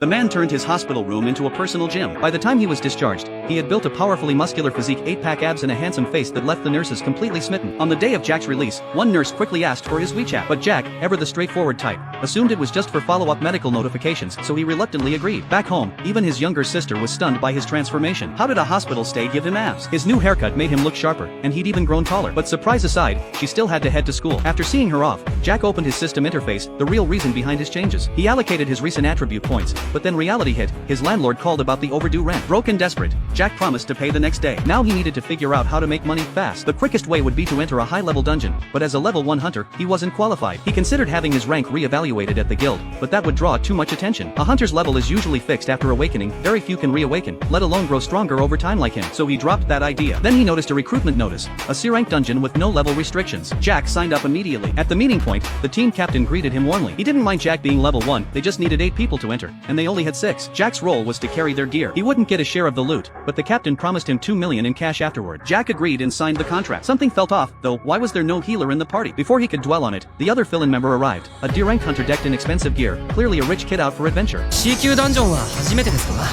The man turned his hospital room into a personal gym. By the time he was discharged, he had built a powerfully muscular physique, 8-pack abs and a handsome face that left the nurses completely smitten. On the day of Jack's release, one nurse quickly asked for his WeChat, but Jack, ever the straightforward type, assumed it was just for follow-up medical notifications, so he reluctantly agreed. Back home, even his younger sister was stunned by his transformation. How did a hospital stay give him abs? His new haircut made him look sharper, and he'd even grown taller. But surprise aside, she still had to head to school. After seeing her off, Jack opened his system interface, the real reason behind his changes. He allocated his recent attribute points, but then reality hit. His landlord called about the overdue rent. Broke and desperate, Jack promised to pay the next day. Now he needed to figure out how to make money fast. The quickest way would be to enter a high-level dungeon, but as a level 1 hunter, he wasn't qualified. He considered having his rank re-evaluated at the guild, but that would draw too much attention. A hunter's level is usually fixed after awakening, very few can reawaken, let alone grow stronger over time like him, so he dropped that idea. Then he noticed a recruitment notice, a C-rank dungeon with no level restrictions. Jack signed up immediately. At the meeting point, the team captain greeted him warmly. He didn't mind Jack being level 1, they just needed 8 people to enter, and they only had 6. Jack's role was to carry their gear. He wouldn't get a share of the loot, but the captain promised him 2 million in cash afterward. Jack agreed and signed the contract. Something felt off, though. Why was there no healer in the party? Before he could dwell on it, the other fill-in member arrived, a D-rank hunter decked in expensive gear, clearly a rich kid out for adventure. C 級ダンジョンは初めてですか？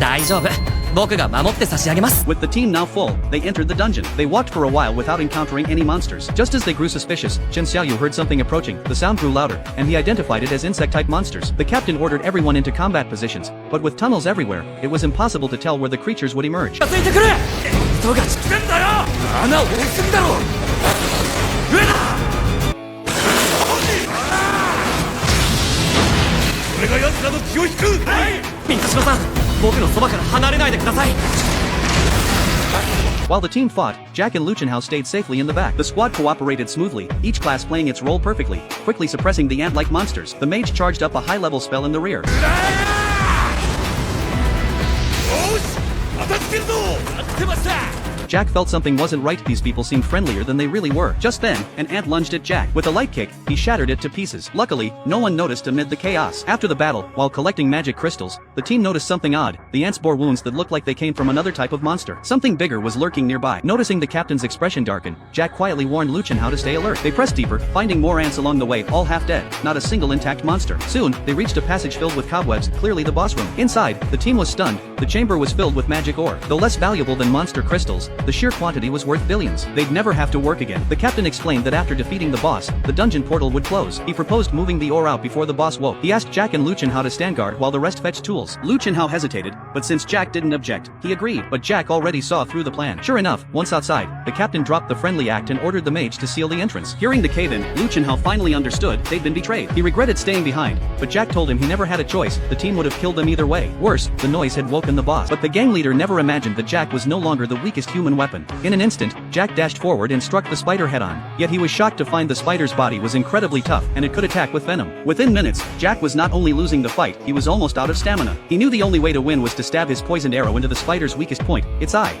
大丈夫。僕が守って差し上げます。 With the team now full, they entered the dungeon. They walked for a while without encountering any monsters. Just as they grew suspicious, Chen Xiaoyu heard something approaching. The sound grew louder, and he identified it as insect-type monsters. The captain ordered everyone into combat positions, but with tunnels everywhere, it was impossible to tell where the creatures would emerge. ついてくれ！人が来てんだよ！穴多すぎだろ！上だ！これが奴らの気を引く！はい！三島さん、僕のそばから離れないでください。 While the team fought, Jack and Luchenhao stayed safely in the back. The squad cooperated smoothly, each class playing its role perfectly, quickly suppressing the ant-like monsters. The mage charged up a high-level spell in the rear. Jack felt something wasn't right. These people seemed friendlier than they really were. Just then, an ant lunged at Jack. With a light kick, he shattered it to pieces. Luckily, no one noticed amid the chaos. After the battle, while collecting magic crystals, the team noticed something odd. The ants bore wounds that looked like they came from another type of monster. Something bigger was lurking nearby. Noticing the captain's expression darken, Jack quietly warned Luchenhao to stay alert. They pressed deeper, finding more ants along the way, all half dead, not a single intact monster. Soon, they reached a passage filled with cobwebs, clearly the boss room. Inside, the team was stunned. The chamber was filled with magic ore. Though less valuable than monster crystals, the sheer quantity was worth billions. They'd never have to work again. The captain explained that after defeating the boss, the dungeon portal would close. He proposed moving the ore out before the boss woke. He asked Jack and Luchenhao to stand guard while the rest fetched tools. Luchenhao hesitated, but since Jack didn't object, he agreed. But Jack already saw through the plan. Sure enough, once outside, the captain dropped the friendly act and ordered the mage to seal the entrance. Hearing the cave-in, Luchenhao finally understood they'd been betrayed. He regretted staying behind, but Jack told him he never had a choice. The team would have killed them either way. Worse, the noise had woken the boss. But the gang leader never imagined that Jack was no longer the weakest human weapon. In an instant, Jack dashed forward and struck the spider head-on. Yet he was shocked to find the spider's body was incredibly tough, and it could attack with venom. Within minutes, Jack was not only losing the fight, he was almost out of stamina. He knew the only way to win was to stab his poisoned arrow into the spider's weakest point, its eye.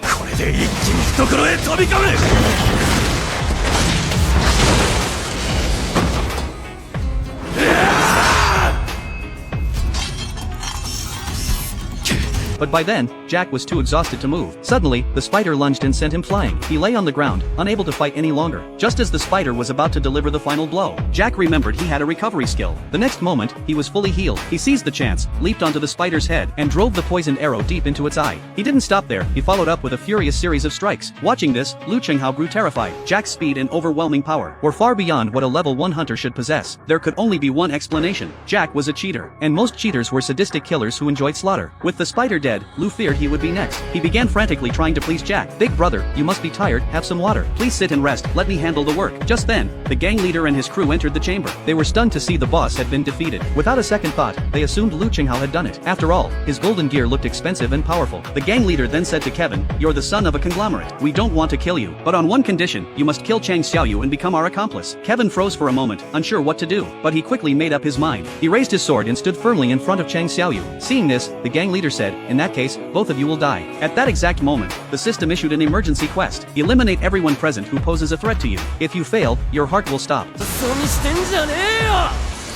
But by then, Jack was too exhausted to move. Suddenly, the spider lunged and sent him flying. He lay on the ground, unable to fight any longer. Just as the spider was about to deliver the final blow, Jack remembered he had a recovery skill. The next moment, he was fully healed. He seized the chance, leaped onto the spider's head, and drove the poisoned arrow deep into its eye. He didn't stop there, he followed up with a furious series of strikes. Watching this, Lu Chenghao grew terrified. Jack's speed and overwhelming power were far beyond what a level 1 hunter should possess. There could only be one explanation. Jack was a cheater, and most cheaters were sadistic killers who enjoyed slaughter. With the spider dead, Lu feared he would be next. He began frantically trying to please Jack. "Big brother, you must be tired, have some water. Please sit and rest, let me handle the work." Just then, the gang leader and his crew entered the chamber. They were stunned to see the boss had been defeated. Without a second thought, they assumed Lu Chenghao had done it. After all, his golden gear looked expensive and powerful. The gang leader then said to Kevin, "You're the son of a conglomerate. We don't want to kill you, but on one condition, you must kill Chang Xiaoyu and become our accomplice." Kevin froze for a moment, unsure what to do, but he quickly made up his mind. He raised his sword and stood firmly in front of Chang Xiaoyu. Seeing this, the gang leader said, "In that case, both of you will die." At that exact moment, the system issued an emergency quest. Eliminate everyone present who poses a threat to you. If you fail, your heart will stop. そうにしてんじゃねえよ！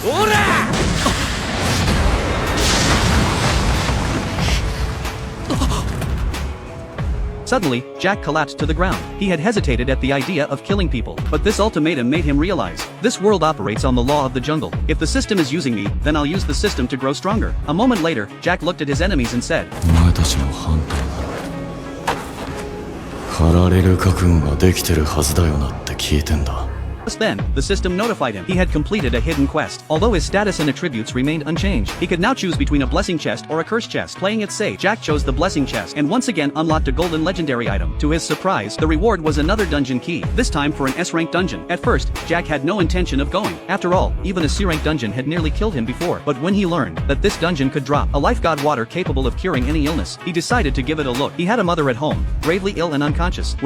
おら！ Suddenly, Jack collapsed to the ground. He had hesitated at the idea of killing people, but this ultimatum made him realize, this world operates on the law of the jungle. If the system is using me, then I'll use the system to grow stronger. A moment later, Jack looked at his enemies and said, お前たちもハンターなら狩られる覚悟ができてるはずだよなって聞いてんだ。 Just then, the system notified him he had completed a hidden quest. Although his status and attributes remained unchanged, he could now choose between a blessing chest or a curse chest. Playing it safe, Jack chose the blessing chest and once again unlocked a golden legendary item. To his surprise, the reward was another dungeon key, this time for an S-rank dungeon. At first, Jack had no intention of going. After all, even a C-rank dungeon had nearly killed him before. But when he learned that this dungeon could drop a life god water capable of curing any illness, he decided to give it a look. He had a mother at home, gravely ill and unconscious.